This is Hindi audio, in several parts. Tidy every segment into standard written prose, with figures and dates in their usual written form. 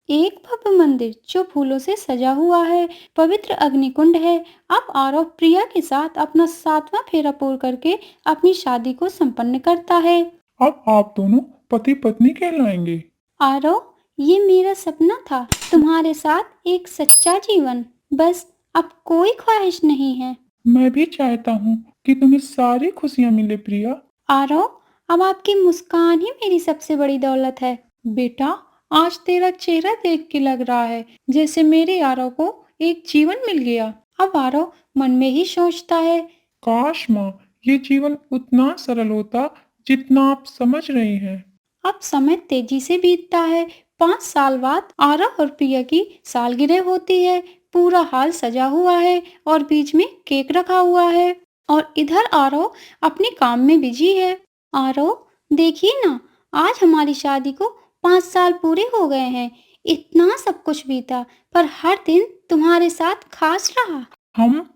एक भव्य मंदिर जो फूलों से सजा हुआ है, पवित्र अग्निकुंड है। अब आरव प्रिया के साथ अपना 7वां फेरा पूर्ण करके अपनी शादी को संपन्न करता है। अब आप दोनों पति पत्नी कहलाएंगे। आरव, ये मेरा सपना था, तुम्हारे साथ एक सच्चा जीवन। बस अब कोई ख्वाहिश नहीं है। मैं भी चाहता हूँ कि तुम्हें सारी खुशियाँ मिले प्रिया। आरव, अब आपकी मुस्कान ही मेरी सबसे बड़ी दौलत है। बेटा, आज तेरा चेहरा देख के लग रहा है जैसे मेरे आरव को एक जीवन मिल गया। अब आरव मन में ही सोचता है। काश माँ, ये जीवन उतना सरल होता जितना आप समझ रही हैं। अब समय तेजी से बीतता है। 5 साल बाद आरव और प्रिया की सालगिरह होती है। पूरा हाल सजा हुआ है और बीच में केक रखा हुआ है। और इधर आरव अपने काम में बिजी है। आरव, देखिए ना, आज हमारी शादी को 5 साल पूरे हो गए हैं। इतना सब कुछ बीता, पर हर दिन तुम्हारे साथ खास रहा। हम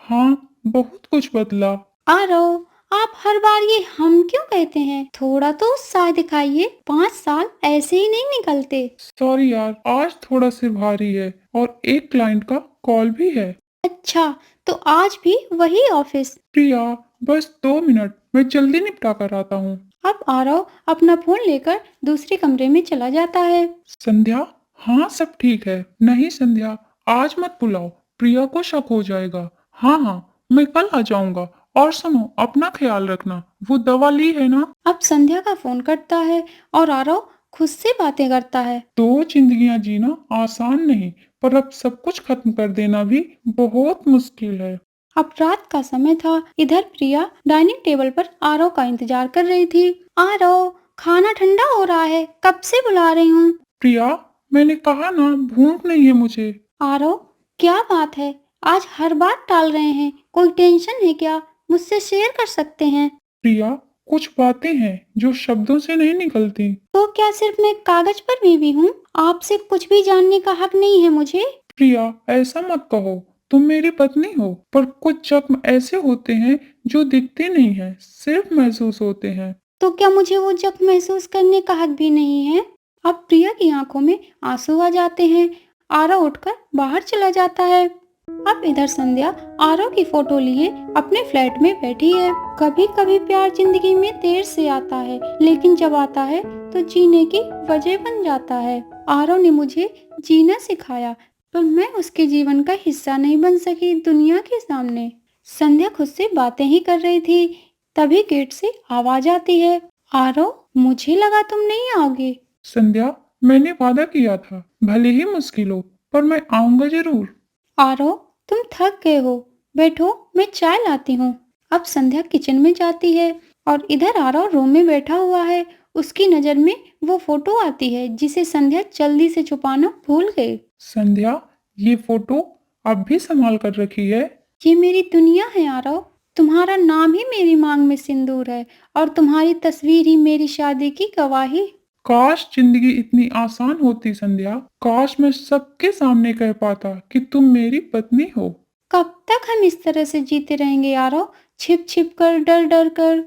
हाँ, बहुत कुछ बदला। आरव, आप हर बार ये हम क्यों कहते हैं? थोड़ा तो उत्साह दिखाइए। 5 साल ऐसे ही नहीं निकलते। सॉरी यार, आज थोड़ा सिर भारी है और एक क्लाइंट का कॉल भी है। अच्छा, तो आज भी वही ऑफिस? प्रिया, बस 2 मिनट, मैं जल्दी निपटा कर आता हूँ। अब आरव अपना फोन लेकर दूसरे कमरे में चला जाता है। संध्या, हाँ सब ठीक है। नहीं संध्या, आज मत बुलाओ, प्रिया को शक हो जाएगा। हाँ हाँ, मैं कल आ जाऊंगा। और सुनो, अपना ख्याल रखना। वो दवा ली है ना? अब संध्या का फोन कटता है और आरव खुद से बातें करता है। दो जिंदगियां जीना आसान नहीं, पर अब सब कुछ खत्म कर देना भी बहुत मुश्किल है। अब रात का समय था। इधर प्रिया डाइनिंग टेबल पर आरव का इंतजार कर रही थी। आरव, खाना ठंडा हो रहा है, कब से बुला रही हूँ। प्रिया, मैंने कहा ना, भूख नहीं है मुझे। आरव, क्या बात है? आज हर बात टाल रहे हैं। कोई टेंशन है क्या? मुझसे शेयर कर सकते हैं। प्रिया, कुछ बातें हैं जो शब्दों से नहीं निकलती। तो क्या सिर्फ मैं कागज पर बीवी हूँ? आपसे कुछ भी जानने का हक नहीं है मुझे? प्रिया, ऐसा मत कहो। तुम मेरी पत्नी हो, पर कुछ जख्म ऐसे होते हैं जो दिखते नहीं हैं, सिर्फ महसूस होते हैं। तो क्या मुझे वो जख्म महसूस करने का हक भी नहीं है? अब प्रिया की आंखों में आंसू आ जाते हैं। आरव उठकर बाहर चला जाता है। अब इधर संध्या आरव की फोटो लिए अपने फ्लैट में बैठी है। कभी कभी प्यार जिंदगी में देर से आता है, लेकिन जब आता है तो जीने की वजह बन जाता है। आरव ने मुझे जीना सिखाया, पर मैं उसके जीवन का हिस्सा नहीं बन सकी दुनिया के सामने। संध्या खुद से बातें ही कर रही थी, तभी गेट से आवाज आती है। आरव, मुझे लगा तुम नहीं आओगे। संध्या, मैंने वादा किया था, भले ही मुश्किल हो, पर मैं आऊंगा जरूर। आरव, तुम थक गए हो, बैठो, मैं चाय लाती हूँ। अब संध्या किचन में जाती है और इधर आरव रूम में बैठा हुआ है। उसकी नजर में वो फोटो आती है जिसे संध्या जल्दी से छुपाना भूल गई। संध्या, ये फोटो अब भी संभाल कर रखी है? ये मेरी दुनिया है आरव। तुम्हारा नाम ही मेरी मांग में सिंदूर है और तुम्हारी तस्वीर ही मेरी शादी की गवाही। काश जिंदगी इतनी आसान होती संध्या। काश मैं सबके सामने कह पाता कि तुम मेरी पत्नी हो। कब तक हम इस तरह से जीते रहेंगे यारो, छिप छिप कर, डर डर कर।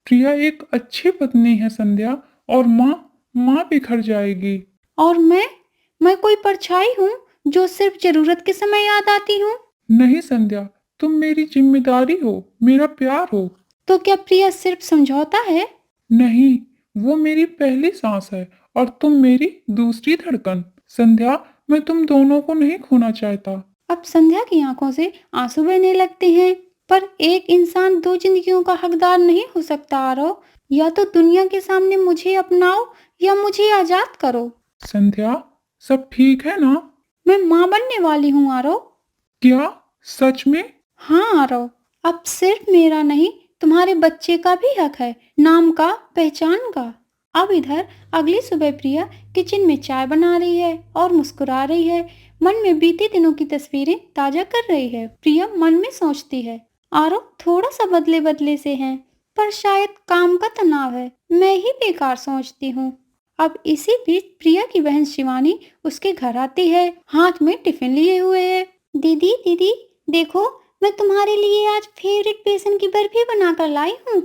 प्रिया एक अच्छी पत्नी है संध्या, और माँ, माँ बिखर जाएगी। और मैं कोई परछाई हूँ जो सिर्फ जरूरत के समय याद आती हूँ। नहीं संध्या, तुम मेरी जिम्मेदारी हो, मेरा प्यार हो। तो क्या प्रिया सिर्फ समझौता है? नहीं, वो मेरी पहली सांस है और तुम मेरी दूसरी धड़कन। संध्या, मैं तुम दोनों को नहीं खोना चाहता। अब संध्या की आंखों से आंसू बहने लगते हैं। पर एक इंसान दो जिंदगियों का हकदार नहीं हो सकता आरव। या तो दुनिया के सामने मुझे अपनाओ या मुझे आजाद करो। संध्या, सब ठीक है ना? मैं माँ बनने वाली हूँ आरव। क्या? सच में? हाँ आरव, अब सिर्फ मेरा नहीं, तुम्हारे बच्चे का भी हक है, नाम का, पहचान का। अब इधर अगली सुबह प्रिया किचन में चाय बना रही है और मुस्कुरा रही है। मन में बीते दिनों की तस्वीरें ताजा कर रही है। प्रिया मन में सोचती है, आरव थोड़ा सा बदले बदले से हैं, पर शायद काम का तनाव है, मैं ही बेकार सोचती हूँ। अब इसी बीच प्रिया की बहन शिवानी उसके घर आती है, हाथ में टिफिन लिए हुए है। दीदी दीदी, देखो, मैं तुम्हारे लिए आज फेवरेट बेसन की बर्फी बनाकर लाई हूँ।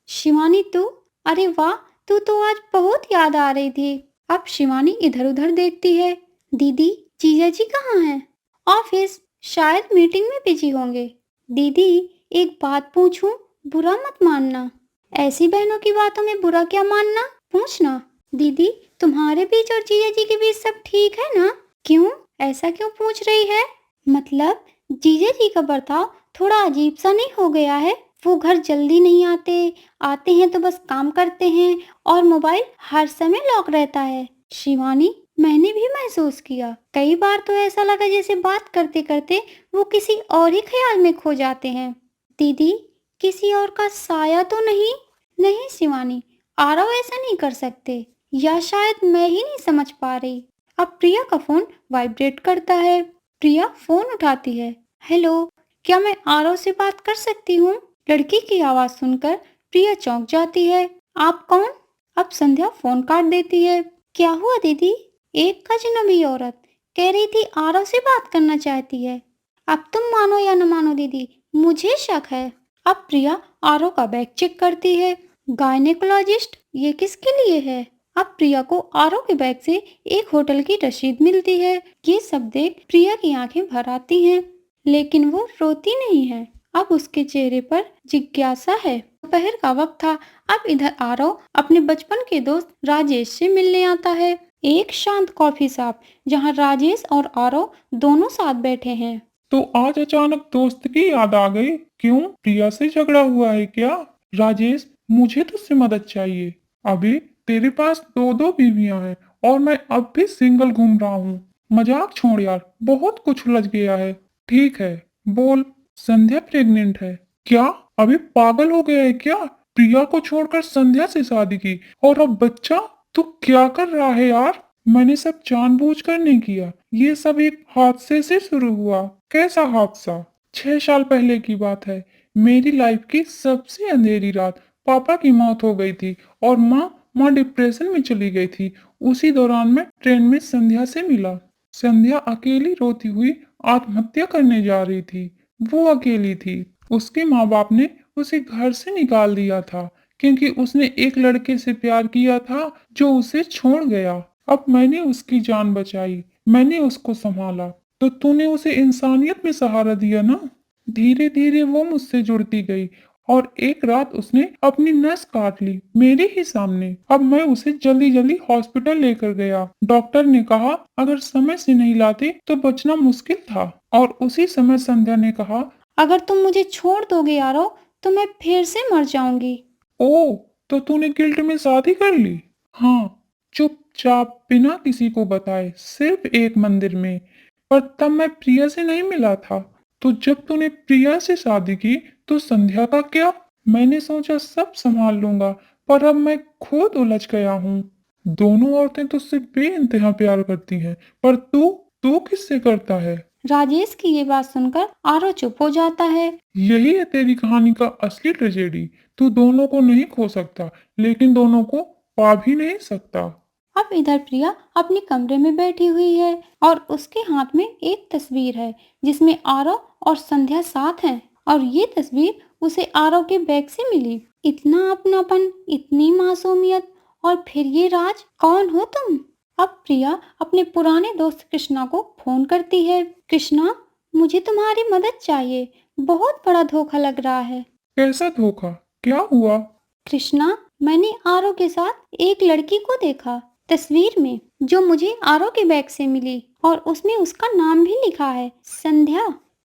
शिवानी, तू? अरे वाह, तू तो आज बहुत याद आ रही थी। अब शिवानी इधर उधर देखती है। दीदी, जीजा जी कहाँ हैं? ऑफिस, शायद मीटिंग में बिजी होंगे। दीदी, एक बात पूछूं? बुरा मत मानना। ऐसी बहनों की बातों में बुरा क्या मानना? पूछना। दीदी, तुम्हारे बीच और जीजा जी के बीच सब ठीक है ना? क्यों? ऐसा क्यों पूछ रही है? मतलब जीजा जी का बर्ताव थोड़ा अजीब सा नहीं हो गया है? वो घर जल्दी नहीं आते, आते हैं तो बस काम करते हैं और मोबाइल हर समय लॉक रहता है। शिवानी, मैंने भी महसूस किया। कई बार तो ऐसा लगा जैसे बात करते करते वो किसी और ही ख्याल में खो जाते हैं। दीदी, किसी और का साया तो नहीं? नहीं शिवानी, आरव ऐसा नहीं कर सकते, या शायद मैं ही नहीं समझ पा रही। अब प्रिया का फोन वाइब्रेट करता है। प्रिया फोन उठाती है। हेलो, क्या मैं आरव से बात कर सकती हूँ? लड़की की आवाज सुनकर प्रिया चौंक जाती है। आप कौन? अब संध्या फोन काट देती है। क्या हुआ दीदी? एक अजनबी औरत कह रही थी आरव से बात करना चाहती है। अब तुम मानो या न मानो दीदी, मुझे शक है। अब प्रिया आरव का बैग चेक करती है। गायनेकोलॉजिस्ट, ये किसके लिए है? अब प्रिया को आरव के बैग से एक होटल की रसीद मिलती है। ये सब देख प्रिया की आंखें भर आती हैं, लेकिन वो रोती नहीं है। अब उसके चेहरे पर जिज्ञासा है। दोपहर का वक्त था। अब इधर आरव अपने बचपन के दोस्त राजेश से मिलने आता है। एक शांत कॉफी शॉप जहां राजेश और आरव दोनों साथ बैठे हैं। तो आज अचानक दोस्त की याद आ गई? क्यों, प्रिया से झगड़ा हुआ है क्या? राजेश, मुझे तुझसे मदद चाहिए। अभी तेरे पास दो दो बीवियां हैं और मैं अब भी सिंगल घूम रहा हूँ। मजाक छोड़ यार, बहुत कुछ उलझ गया है। ठीक है, बोल। संध्या प्रेग्नेंट है। क्या? अभी पागल हो गया है क्या? प्रिया को छोड़कर संध्या से शादी की और अब बच्चा? तू क्या कर रहा है यार? मैंने सब जानबूझकर नहीं किया। ये सब एक हादसे से शुरू हुआ। कैसा हादसा? 6 साल पहले की बात है। मेरी लाइफ की सबसे अंधेरी रात। पापा की मौत हो गई थी और माँ माँ डिप्रेशन में चली गई थी। उसी दौरान मैं ट्रेन में संध्या से मिला। संध्या अकेली रोती हुई आत्महत्या करने जा रही थी। वो अकेली थी। उसके माँ बाप ने उसे घर से निकाल दिया था क्योंकि उसने एक लड़के से प्यार किया था जो उसे छोड़ गया। अब मैंने उसकी जान बचाई, मैंने उसको संभाला, तो तूने उसे इंसानियत में सहारा दिया ना। धीरे धीरे वो मुझसे जुड़ती गई और एक रात उसने अपनी नस काट ली मेरे ही सामने। अब मैं उसे जल्दी जल्दी हॉस्पिटल लेकर गया। डॉक्टर ने कहा अगर समय से नहीं लाते तो बचना मुश्किल था। और उसी समय संध्या ने कहा, अगर तुम मुझे छोड़ दोगे आरव तो मैं फिर से मर जाऊंगी। ओ, तो तूने गिल्ट में शादी कर ली? हाँ, चुपचाप बिना किसी को बताए, सिर्फ एक मंदिर में। पर तब मैं प्रिया से नहीं मिला था। तो जब तूने प्रिया से शादी की तो संध्या का क्या? मैंने सोचा सब संभाल लूंगा, पर अब मैं खुद उलझ गया हूँ। दोनों औरतें तुझसे बेइंतहा प्यार करती हैं, पर तू किससे करता है? राजेश की ये बात सुनकर आरव चुप हो जाता है। यही है तेरी कहानी का असली ट्रेजेडी। तू दोनों को नहीं खो सकता, लेकिन दोनों को पा भी नहीं सकता। अब इधर प्रिया अपने कमरे में बैठी हुई है और उसके हाथ में एक तस्वीर है जिसमें आरव और संध्या साथ हैं। और ये तस्वीर उसे आरव के बैग से मिली। इतना अपनापन, इतनी मासूमियत, और फिर ये राज। कौन हो तुम? अब प्रिया अपने पुराने दोस्त कृष्णा को फोन करती है। कृष्णा, मुझे तुम्हारी मदद चाहिए। बहुत बड़ा धोखा लग रहा है। कैसा धोखा? क्या हुआ? कृष्णा, मैंने आरव के साथ एक लड़की को देखा तस्वीर में, जो मुझे आरव के बैग से मिली, और उसमें उसका नाम भी लिखा है, संध्या।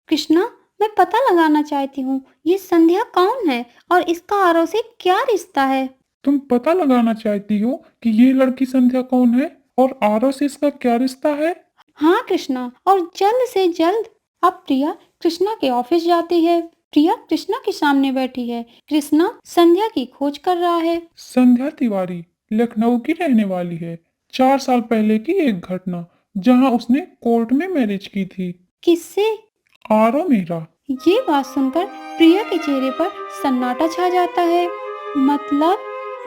कृष्णा, मैं पता लगाना चाहती हूँ ये संध्या कौन है और इसका आरव से क्या रिश्ता है। तुम पता लगाना चाहती हो कि ये लड़की संध्या कौन है और आरव से इसका क्या रिश्ता है? हाँ कृष्णा, और जल्द से जल्द। अब प्रिया कृष्णा के ऑफिस जाती है। प्रिया कृष्णा के सामने बैठी है। कृष्णा संध्या की खोज कर रहा है। संध्या तिवारी लखनऊ की रहने वाली है। 4 साल पहले की एक घटना जहां उसने कोर्ट में मैरिज की थी। किससे? आरव मेहरा। ये बात सुनकर प्रिया के चेहरे पर सन्नाटा छा जाता है। मतलब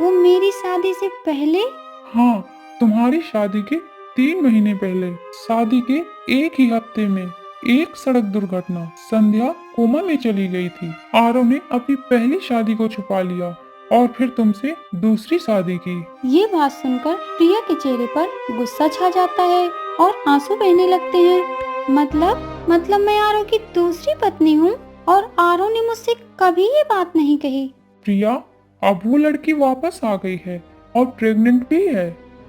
वो मेरी शादी से पहले? हाँ, तुम्हारी शादी के 3 महीने पहले, शादी के एक ही हफ्ते में एक सड़क दुर्घटना। संध्या कोमा में चली गई थी। आरव ने अपनी पहली शादी को छुपा लिया और फिर तुमसे दूसरी शादी की। ये बात सुनकर प्रिया के चेहरे पर गुस्सा छा जाता है। और आंसू बहने लगते हैं। मतलब मैं आरो की दूसरी पत्नी हूँ और आरो ने मुझसे कभी ये बात नहीं कही। प्रिया, अब वो लड़की वापस आ गई है और प्रेग्नेंट भी है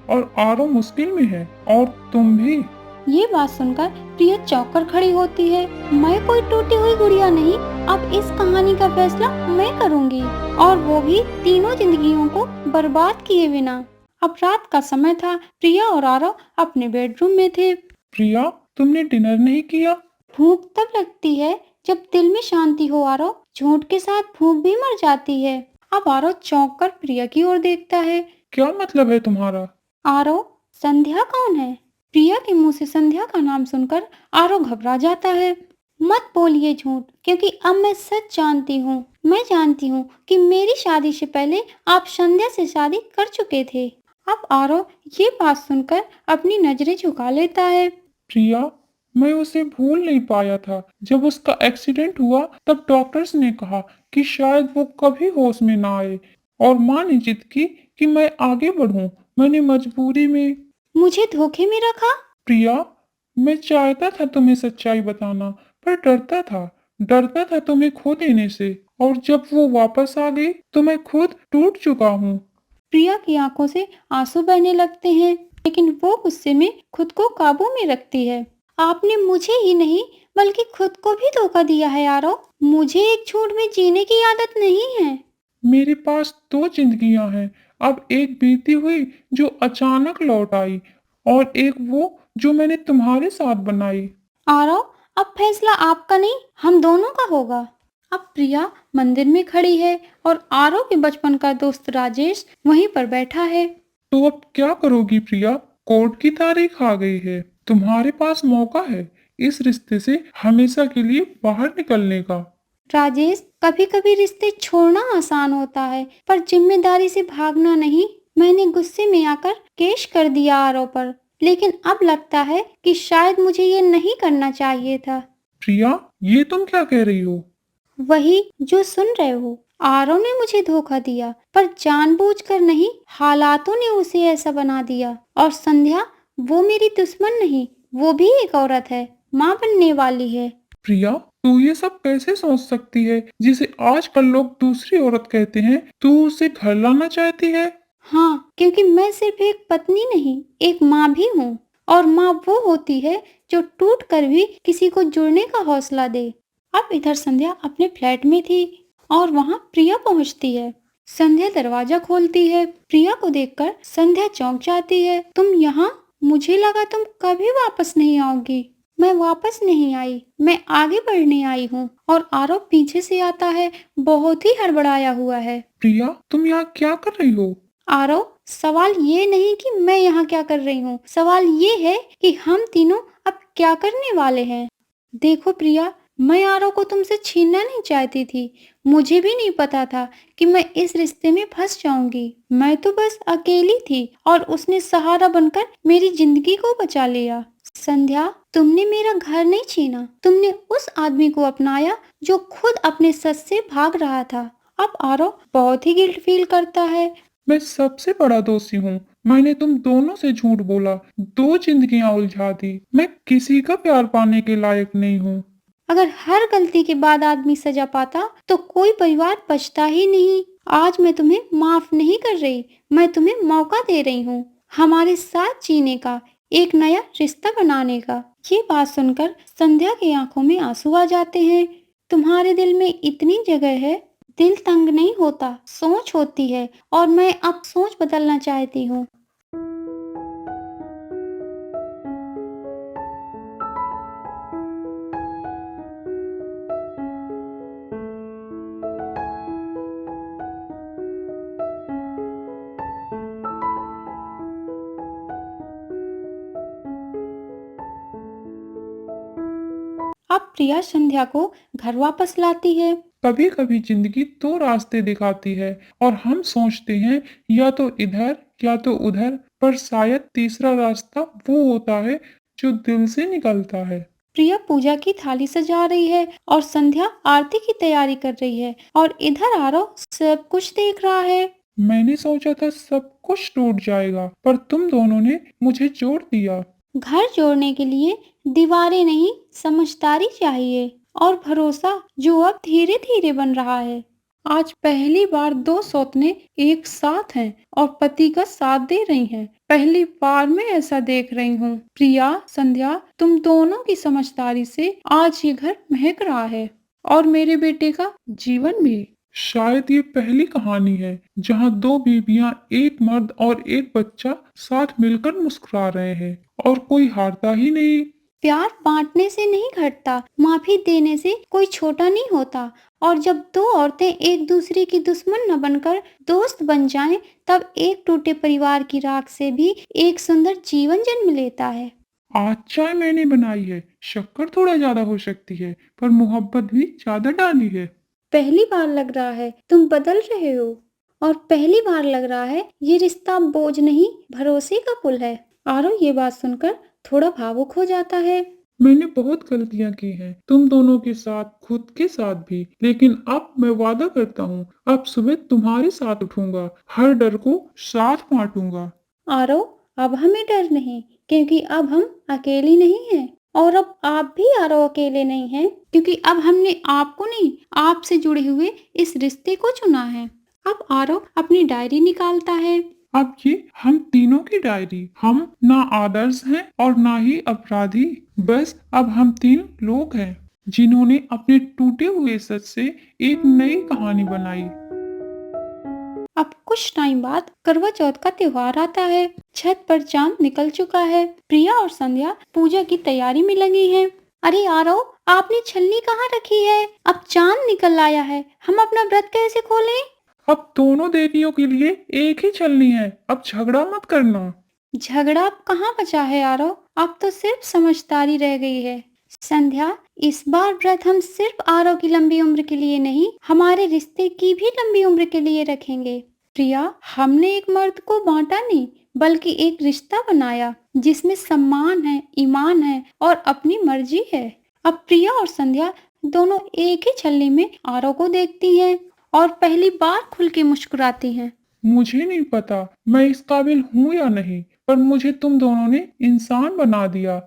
और आरो मुश्किल में है और तुम भी। ये बात सुनकर प्रिया चौंक कर खड़ी होती है। मैं कोई टूटी हुई गुड़िया नहीं, अब इस कहानी का फैसला मैं करूंगी, और वो भी तीनों जिंदगियों को बर्बाद किए बिना। अब रात का समय था। प्रिया और आरव अपने बेडरूम में थे। प्रिया, तुमने डिनर नहीं किया? भूख तब लगती है जब दिल में शांति हो आरव, झूठ के साथ भूख भी मर जाती है। अब आरव चौंक कर प्रिया की ओर देखता है। क्या मतलब है तुम्हारा? आरव, संध्या कौन है? प्रिया के मुंह से संध्या का नाम सुनकर आरव घबरा जाता है। मत बोलिए झूठ, क्योंकि अब मैं सच जानती हूँ। मैं जानती हूँ कि मेरी शादी से पहले आप संध्या से शादी कर चुके थे। अब आरव ये बात सुनकर अपनी नजरें झुका लेता है। प्रिया, मैं उसे भूल नहीं पाया था। जब उसका एक्सीडेंट हुआ तब डॉक्टर्स ने कहा कि शायद वो कभी होश में ना आए, और माँ ने जिद की कि मैं आगे बढ़ूं। मैंने मजबूरी में। मुझे धोखे में रखा। प्रिया, मैं चाहता था तुम्हें सच्चाई बताना, पर डरता था तुम्हें खो देने से। और जब वो वापस आ गई तो मैं खुद टूट चुका हूँ। प्रिया की आंखों से आंसू बहने लगते हैं, लेकिन वो गुस्से में खुद को काबू में रखती है। आपने मुझे ही नहीं बल्कि खुद को भी धोखा दिया है आरव। मुझे एक झूठ में जीने की आदत नहीं है। मेरे पास दो जिंदगियां हैं। अब एक बीती हुई जो अचानक लौट आई, और एक वो जो मैंने तुम्हारे साथ बनाई। आरव, अब फैसला आपका नहीं, हम दोनों का होगा। अब प्रिया मंदिर में खड़ी है और आरव के बचपन का दोस्त राजेश वहीं पर बैठा है। तो अब क्या करोगी प्रिया? कोर्ट की तारीख आ गई है। तुम्हारे पास मौका है इस रिश्ते से हमेशा के लिए बाहर निकलने का। राजेश, कभी कभी रिश्ते छोड़ना आसान होता है, पर जिम्मेदारी से भागना नहीं। मैंने गुस्से में आकर केस कर दिया आरव पर, लेकिन अब लगता है कि शायद मुझे ये नहीं करना चाहिए था। प्रिया, ये तुम क्या कह रही हो? वही जो सुन रहे हो। आरव ने मुझे धोखा दिया, पर जानबूझकर नहीं, हालातों ने उसे ऐसा बना दिया। और संध्या, वो मेरी दुश्मन नहीं, वो भी एक औरत है, माँ बनने वाली है। प्रिया, तू ये सब कैसे सोच सकती है? जिसे आजकल लोग दूसरी औरत कहते हैं, तू उसे घर लाना चाहती है? हाँ, क्योंकि मैं सिर्फ एक पत्नी नहीं, एक माँ भी हूँ। और माँ वो होती है जो टूट कर भी किसी को जुड़ने का हौसला दे। अब इधर संध्या अपने फ्लैट में थी और वहाँ प्रिया पहुँचती है। संध्या दरवाजा खोलती है। प्रिया को देखकर संध्या चौंक जाती है। तुम यहाँ? मुझे लगा तुम कभी वापस नहीं आओगी। मैं वापस नहीं आई, मैं आगे बढ़ने आई हूँ। और आरव पीछे से आता है, बहुत ही हड़बड़ाया हुआ है। प्रिया, तुम यहाँ क्या कर रही हो? आरव, सवाल ये नहीं कि मैं यहाँ क्या कर रही हूँ, सवाल ये है कि हम तीनों अब क्या करने वाले हैं। देखो प्रिया, मैं आरव को तुमसे छीनना नहीं चाहती थी। मुझे भी नहीं पता था कि मैं इस रिश्ते में फंस जाऊंगी। मैं तो बस अकेली थी और उसने सहारा बनकर मेरी जिंदगी को बचा लिया। संध्या, तुमने मेरा घर नहीं छीना, तुमने उस आदमी को अपनाया जो खुद अपने सच से भाग रहा था। अब आरव बहुत ही गिल्ट फील करता है। मैं सबसे बड़ा दोषी हूँ। मैंने तुम दोनों से झूठ बोला, दो जिंदगियां उलझा दी। मैं किसी का प्यार पाने के लायक नहीं हूँ। अगर हर गलती के बाद आदमी सजा पाता तो कोई परिवार बचता ही नहीं। आज मैं तुम्हें माफ नहीं कर रही, मैं तुम्हें मौका दे रही हूँ हमारे साथ जीने का, एक नया रिश्ता बनाने का। ये बात सुनकर संध्या की आंखों में आंसू आ जाते हैं। तुम्हारे दिल में इतनी जगह है। दिल तंग नहीं होता, सोच होती है, और मैं अब सोच बदलना चाहती हूँ। अब प्रिया संध्या को घर वापस लाती है। कभी कभी जिंदगी दो रास्ते दिखाती है और हम सोचते हैं या तो इधर या तो उधर, पर शायद तीसरा रास्ता वो होता है जो दिल से निकलता है। प्रिया पूजा की थाली सजा रही है और संध्या आरती की तैयारी कर रही है, और इधर आरव सब कुछ देख रहा है। मैंने सोचा था सब कुछ टूट जाएगा, पर तुम दोनों ने मुझे जोड़ दिया। घर जोड़ने के लिए दीवारें नहीं, समझदारी चाहिए और भरोसा जो अब धीरे धीरे बन रहा है। आज पहली बार दो सौतेले एक साथ हैं और पति का साथ दे रही हैं। पहली बार मैं ऐसा देख रही हूँ। प्रिया, संध्या, तुम दोनों की समझदारी से आज ये घर महक रहा है और मेरे बेटे का जीवन भी। शायद ये पहली कहानी है जहाँ दो बीवियां, एक मर्द और एक बच्चा साथ मिलकर मुस्कुरा रहे हैं और कोई हारता ही नहीं। प्यार बांटने से नहीं घटता, माफी देने से कोई छोटा नहीं होता। और जब दो औरतें एक दूसरे की दुश्मन न बनकर दोस्त बन जाएं, तब एक टूटे परिवार की राख से भी एक सुंदर जीवन जन्म लेता है। आज चाय मैंने बनाई है, शक्कर थोड़ा ज्यादा हो सकती है पर मोहब्बत भी ज्यादा डाली है। पहली बार लग रहा है तुम बदल रहे हो और पहली बार लग रहा है ये रिश्ता बोझ नहीं, भरोसे का पुल है। आरव ये बात सुनकर थोड़ा भावुक हो जाता है। मैंने बहुत गलतियां की हैं, तुम दोनों के साथ, खुद के साथ भी, लेकिन अब मैं वादा करता हूँ, अब सुबह तुम्हारे साथ उठूंगा, हर डर को साथ बांटूंगा। आरव, अब हमें डर नहीं, क्योंकि अब हम अकेले नहीं हैं। और अब आप भी आरव अकेले नहीं हैं, क्योंकि अब हमने आपको नहीं, आपसे जुड़े हुए इस रिश्ते को चुना है। अब आरव अपनी डायरी निकालता है। अब ये हम तीनों की डायरी, हम ना आदर्श हैं और ना ही अपराधी, बस अब हम तीन लोग हैं जिन्होंने अपने टूटे हुए सच से एक नई कहानी बनाई। अब कुछ टाइम बाद करवा चौथ का त्योहार आता है। छत पर चांद निकल चुका है। प्रिया और संध्या पूजा की तैयारी में लगी हैं। अरे आरव, आपने छलनी कहाँ रखी है? अब चांद निकल आया है, हम अपना व्रत कैसे खोलें? अब दोनों देवियों के लिए एक ही चलनी है, अब झगड़ा मत करना। झगड़ा अब कहाँ बचा है आरव, अब तो सिर्फ समझदारी रह गई है। संध्या, इस बार व्रत हम सिर्फ आरव की लंबी उम्र के लिए नहीं, हमारे रिश्ते की भी लंबी उम्र के लिए रखेंगे। प्रिया, हमने एक मर्द को बांटा नहीं, बल्कि एक रिश्ता बनाया जिसमें सम्मान है, ईमान है और अपनी मर्जी है। अब प्रिया और संध्या दोनों एक ही छल्ले में आरव को देखती हैं और पहली बार खुल के मुस्कुराती हैं। मुझे नहीं पता मैं इस काबिल हूँ या नहीं, पर मुझे तुम दोनों ने इंसान बना दिया।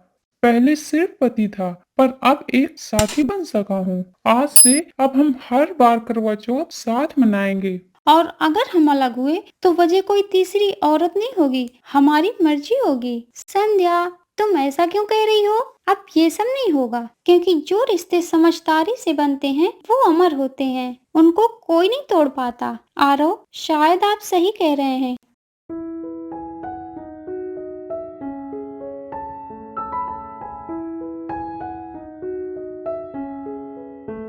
पहले सिर्फ पति था, पर अब एक साथी बन सका हूँ। आज से अब हम हर बार करवा चौथ साथ मनाएंगे। और अगर हम अलग हुए तो वजह कोई तीसरी औरत नहीं होगी, हमारी मर्जी होगी। संध्या, तुम ऐसा क्यों कह रही हो? अब ये सब नहीं होगा, क्योंकि जो रिश्ते समझदारी से बनते हैं वो अमर होते हैं, उनको कोई नहीं तोड़ पाता। आरव, शायद आप सही कह रहे हैं,